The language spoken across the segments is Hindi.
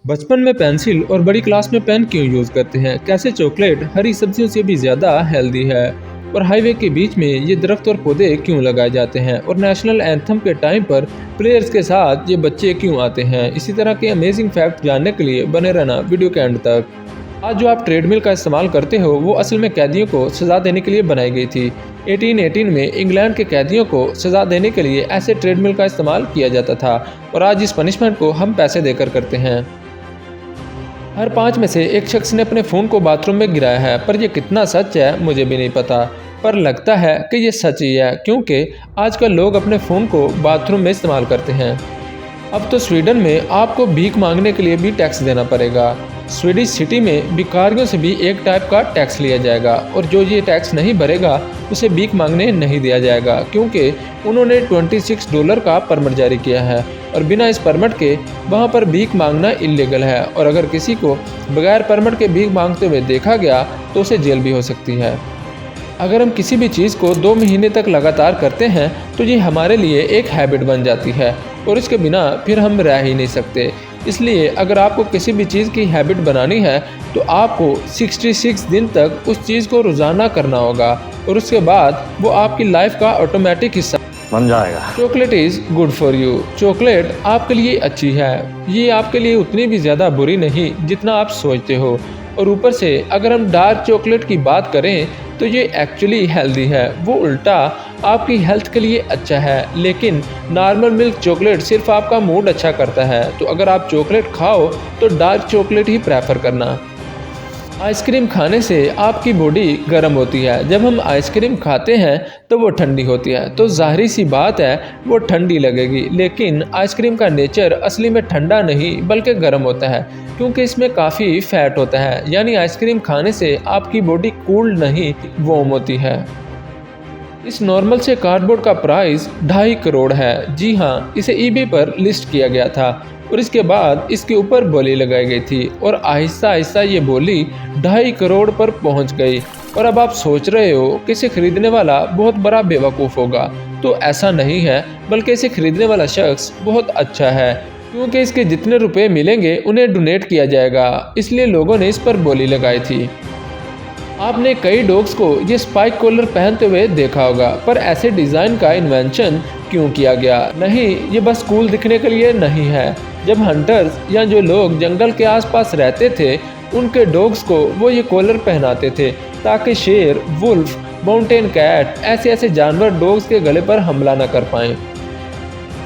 बचपन में पेंसिल और बड़ी क्लास में पेन क्यों यूज करते हैं? कैसे चॉकलेट हरी सब्जियों से भी ज्यादा हेल्दी है? और हाईवे के बीच में ये दरख्त और पौधे क्यों लगाए जाते हैं? और नेशनल एंथम के टाइम पर प्लेयर्स के साथ ये बच्चे क्यों आते हैं? इसी तरह के अमेजिंग फैक्ट जानने के लिए बने रहना वीडियो के एंड तक। आज जो आप ट्रेडमिल का इस्तेमाल करते हो वो असल में कैदियों को सजा देने के लिए बनाई गई थी। 1818 में इंग्लैंड के कैदियों को सजा देने के लिए ऐसे ट्रेडमिल का इस्तेमाल किया जाता था और आज इस पनिशमेंट को हम पैसे देकर करते हैं। हर 5 में से एक शख्स ने अपने फ़ोन को बाथरूम में गिराया है, पर यह कितना सच है मुझे भी नहीं पता, पर लगता है कि ये सच ही है क्योंकि आजकल लोग अपने फ़ोन को बाथरूम में इस्तेमाल करते हैं। अब तो स्वीडन में आपको भीख मांगने के लिए भी टैक्स देना पड़ेगा। स्वीडिश सिटी में भिखारियों से भी एक टाइप का टैक्स लिया जाएगा और जो ये टैक्स नहीं भरेगा उसे भीख मांगने नहीं दिया जाएगा क्योंकि उन्होंने $26 का परमिट जारी किया है और बिना इस परमिट के वहाँ पर भीख मांगना इलीगल है और अगर किसी को बगैर परमिट के भीख मांगते हुए देखा गया तो उसे जेल भी हो सकती है। अगर हम किसी भी चीज़ को 2 महीने तक लगातार करते हैं तो ये हमारे लिए एक हैबिट बन जाती है और इसके बिना फिर हम रह ही नहीं सकते। इसलिए अगर आपको किसी भी चीज़ की हैबिट बनानी है तो आपको 66 दिन तक उस चीज़ को रोज़ाना करना होगा और उसके बाद वो आपकी लाइफ का ऑटोमेटिक हिस्सा बन जाएगा। Chocolate is good for you. Chocolate आपके लिए अच्छी है, ये आपके लिए उतनी भी ज़्यादा बुरी नहीं जितना आप सोचते हो। और ऊपर से अगर हम डार्क चॉकलेट की बात करें तो ये एक्चुअली हेल्दी है, वो उल्टा आपकी हेल्थ के लिए अच्छा है। लेकिन नॉर्मल मिल्क चॉकलेट सिर्फ आपका मूड अच्छा करता है, तो अगर आप चॉकलेट खाओ तो डार्क चॉकलेट ही प्रेफर करना। आइसक्रीम खाने से आपकी बॉडी गर्म होती है, जब हम आइसक्रीम खाते हैं तो वो ठंडी होती है, तो जाहिर सी बात है वो ठंडी लगेगी। लेकिन आइसक्रीम का नेचर असली में ठंडा नहीं बल्कि गर्म होता है क्योंकि इसमें काफ़ी फैट होता है, यानी आइसक्रीम खाने से आपकी बॉडी कूल्ड नहीं वार्म होती है। इस नॉर्मल से कार्डबोर्ड का प्राइस 2.5 करोड़ है। जी हाँ, इसे ईबे पर लिस्ट किया गया था और इसके बाद इसके ऊपर बोली लगाई गई थी और आहिस्ता आहिस्ता ये बोली 2.5 करोड़ पर पहुंच गई। और अब आप सोच रहे हो कि इसे खरीदने वाला बहुत बड़ा बेवकूफ़ होगा, तो ऐसा नहीं है, बल्कि इसे खरीदने वाला शख्स बहुत अच्छा है क्योंकि इसके जितने रुपए मिलेंगे उन्हें डोनेट किया जाएगा, इसलिए लोगों ने इस पर बोली लगाई थी। आपने कई डॉग्स को ये स्पाइक कॉलर पहनते हुए देखा होगा, पर ऐसे डिज़ाइन का इन्वेंशन क्यों किया गया? नहीं, ये बस कूल दिखने के लिए नहीं है। जब हंटर्स या जो लोग जंगल के आसपास रहते थे उनके डॉग्स को वो ये कॉलर पहनाते थे ताकि शेर, वुल्फ, माउंटेन कैट ऐसे जानवर डॉग्स के गले पर हमला न कर पाएं।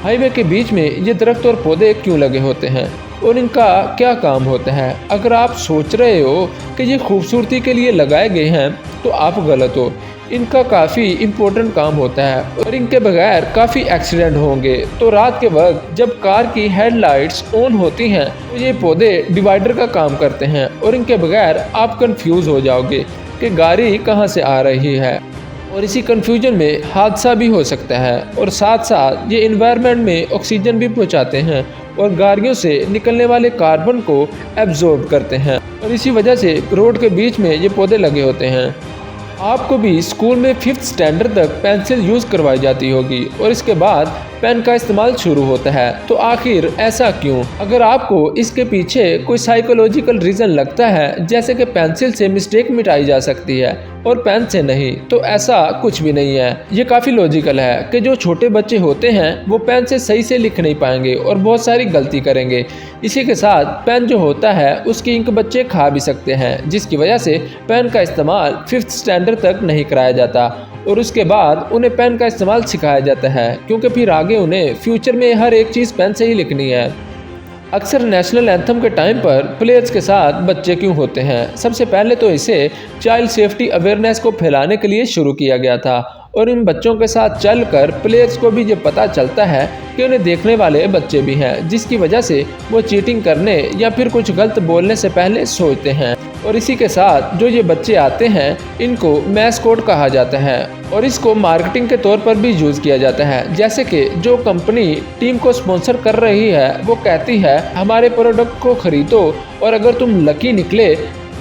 हाईवे के बीच में ये दरख्त और पौधे क्यों लगे होते हैं और इनका क्या काम होता है? अगर आप सोच रहे हो कि ये खूबसूरती के लिए लगाए गए हैं तो आप गलत हो। इनका काफ़ी इम्पोर्टेंट काम होता है और इनके बगैर काफ़ी एक्सीडेंट होंगे। तो रात के वक्त जब कार की हेडलाइट्स ऑन होती हैं तो ये पौधे डिवाइडर का काम करते हैं और इनके बगैर आप कंफ्यूज हो जाओगे कि गाड़ी कहाँ से आ रही है और इसी कंफ्यूजन में हादसा भी हो सकता है। और साथ साथ ये इन्वायरमेंट में ऑक्सीजन भी पहुंचाते हैं और गाड़ियों से निकलने वाले कार्बन को एब्जॉर्ब करते हैं और इसी वजह से रोड के बीच में ये पौधे लगे होते हैं। आपको भी स्कूल में 5th स्टैंडर्ड तक पेंसिल यूज़ करवाई जाती होगी और इसके बाद पेन का इस्तेमाल शुरू होता है, तो आखिर ऐसा क्यों? अगर आपको इसके पीछे कोई साइकोलॉजिकल रीज़न लगता है जैसे कि पेंसिल से मिस्टेक मिटाई जा सकती है और पेन से नहीं, तो ऐसा कुछ भी नहीं है। ये काफ़ी लॉजिकल है कि जो छोटे बच्चे होते हैं वो पेन से सही से लिख नहीं पाएंगे और बहुत सारी गलती करेंगे। इसी के साथ पेन जो होता है उसकी इंक बच्चे खा भी सकते हैं, जिसकी वजह से पेन का इस्तेमाल 5th स्टैंडर्ड तक नहीं कराया जाता और उसके बाद उन्हें पेन का इस्तेमाल सिखाया जाता है क्योंकि फिर आगे उन्हें फ्यूचर में हर एक चीज़ पेन से ही लिखनी है। अक्सर नेशनल एंथम के टाइम पर प्लेयर्स के साथ बच्चे क्यों होते हैं? सबसे पहले तो इसे चाइल्ड सेफ्टी अवेयरनेस को फैलाने के लिए शुरू किया गया था और इन बच्चों के साथ चलकर प्लेयर्स को भी ये पता चलता है कि उन्हें देखने वाले बच्चे भी हैं, जिसकी वजह से वो चीटिंग करने या फिर कुछ गलत बोलने से पहले सोचते हैं। और इसी के साथ जो ये बच्चे आते हैं इनको मैस्कॉट कहा जाता है और इसको मार्केटिंग के तौर पर भी यूज़ किया जाता है। जैसे कि जो कंपनी टीम को स्पॉन्सर कर रही है वो कहती है हमारे प्रोडक्ट को खरीदो और अगर तुम लकी निकले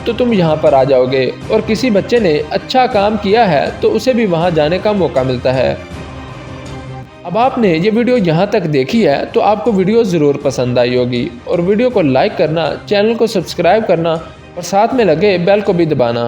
तो तुम यहाँ पर आ जाओगे, और किसी बच्चे ने अच्छा काम किया है तो उसे भी वहाँ जाने का मौका मिलता है। अब आपने ये वीडियो यहाँ तक देखी है तो आपको वीडियो ज़रूर पसंद आई होगी, और वीडियो को लाइक करना, चैनल को सब्सक्राइब करना और साथ में लगे बेल को भी दबाना